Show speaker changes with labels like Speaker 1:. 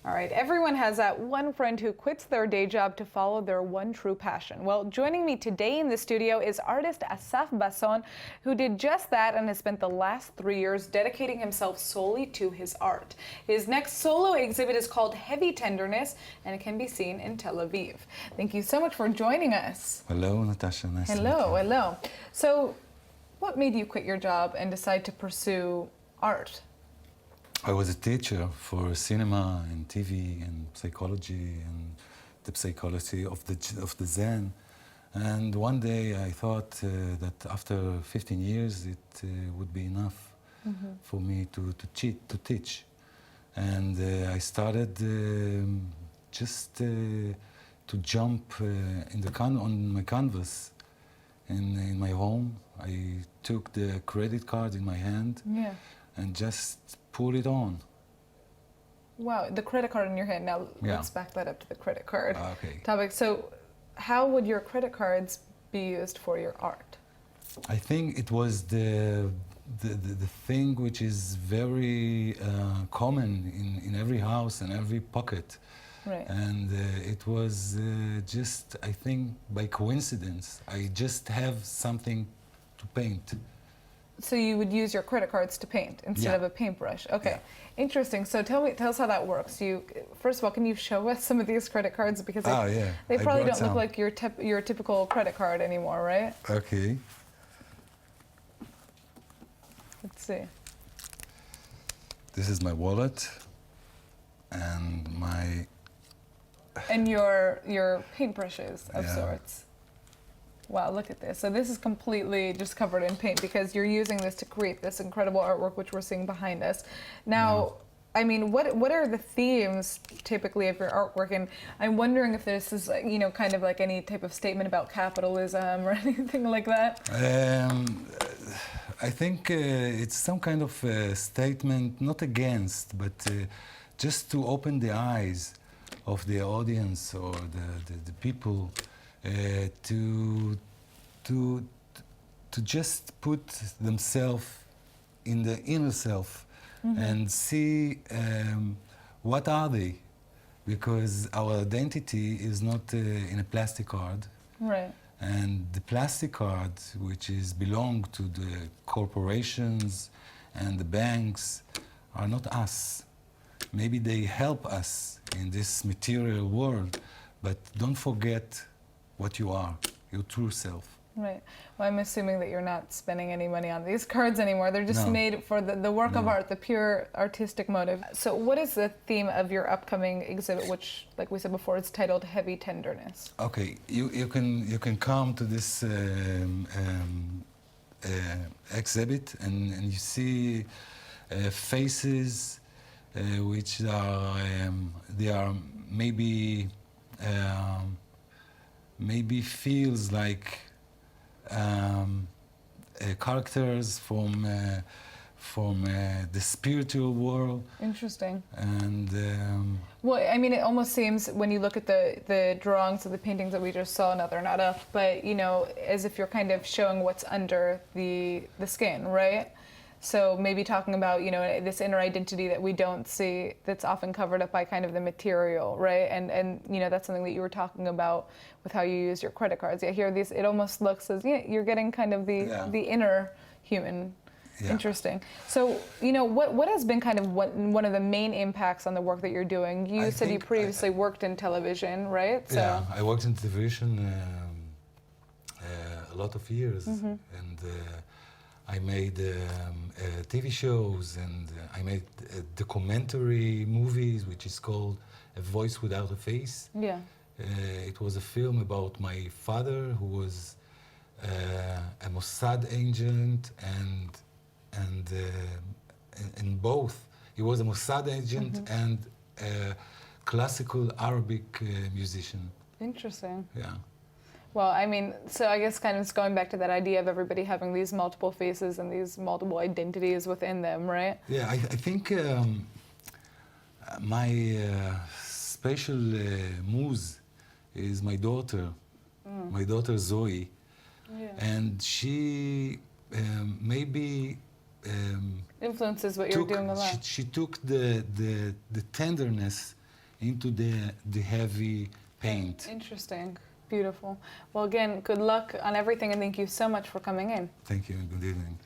Speaker 1: All right, everyone has that one friend who quits their day job to follow their one true passion. Well, joining me today in the studio is artist Assaf Basson, who did just that and has spent the last 3 years dedicating himself solely to his art. His next solo exhibit is called Heavy Tenderness, and it can be seen in Tel Aviv. Thank you so much for joining us.
Speaker 2: Hello, Natasha. Nice to meet you.
Speaker 1: Hello. So, what made you quit your job and decide to pursue art?
Speaker 2: I was a teacher for cinema and TV and psychology and the psychology of the Zen. And one day I thought that after 15 years it would be enough for me to teach. And I started just to jump on my canvas in my home. I took the credit card in my hand and just pull it on.
Speaker 1: Wow, the credit card in your hand. Now let's back that up to the credit card topic. So how would your credit cards be used for your art?
Speaker 2: I think it was the thing which is very common in every house and every pocket.
Speaker 1: Right.
Speaker 2: And it was just, I think, by coincidence. I just have something to paint.
Speaker 1: So you would use your credit cards to paint instead of a paintbrush. Okay, interesting. So tell us how that works. First of all, can you show us some of these credit cards, because they probably don't look like your typical credit card anymore, right?
Speaker 2: Okay.
Speaker 1: Let's see.
Speaker 2: This is my wallet and
Speaker 1: your paintbrushes of sorts. Wow, look at this. So this is completely just covered in paint because you're using this to create this incredible artwork which we're seeing behind us. Now, I mean, what are the themes typically of your artwork? And I'm wondering if this is, kind of like any type of statement about capitalism or anything like that.
Speaker 2: I think it's some kind of statement, not against, but just to open the eyes of the audience or the people to just put themselves in the inner self and see what are they, because our identity is not in a plastic card.
Speaker 1: Right.
Speaker 2: And the plastic card, which belong to the corporations and the banks, are not us. Maybe they help us in this material world, but don't forget what you are, your true self.
Speaker 1: Right. Well, I'm assuming that you're not spending any money on these cards anymore. They're just made for the work of art, the pure artistic motive. So what is the theme of your upcoming exhibit, which, like we said before, is titled Heavy Tenderness?
Speaker 2: Okay, you can come to this exhibit and you see faces which they are maybe feels like characters from the spiritual world.
Speaker 1: Interesting.
Speaker 2: And
Speaker 1: well, I mean, it almost seems when you look at the drawings of the paintings that we just saw. Now they're not up, but as if you're kind of showing what's under the skin, right? So maybe talking about, this inner identity that we don't see, that's often covered up by kind of the material, right? And that's something that you were talking about with how you use your credit cards. Yeah, here it almost looks as you're getting kind of the inner human. Yeah. Interesting. So, what has been kind of one of the main impacts on the work that you're doing? You said you previously worked in television, right? So.
Speaker 2: Yeah, I worked in television a lot of years, and I made TV shows, and I made documentary movies, which is called A Voice Without a Face. Yeah. It was a film about my father, who was a Mossad agent, and both. He was a Mossad agent and a classical Arabic musician.
Speaker 1: Interesting.
Speaker 2: Yeah.
Speaker 1: Well, I mean, so I guess kind of going back to that idea of everybody having these multiple faces and these multiple identities within them, right?
Speaker 2: Yeah, I think my special muse is my daughter Zoe. Yeah. And she maybe
Speaker 1: influences what you're doing a lot.
Speaker 2: She took the tenderness into the heavy paint.
Speaker 1: Interesting. Beautiful. Well, again, good luck on everything, and thank you so much for coming in.
Speaker 2: Thank you. Good evening.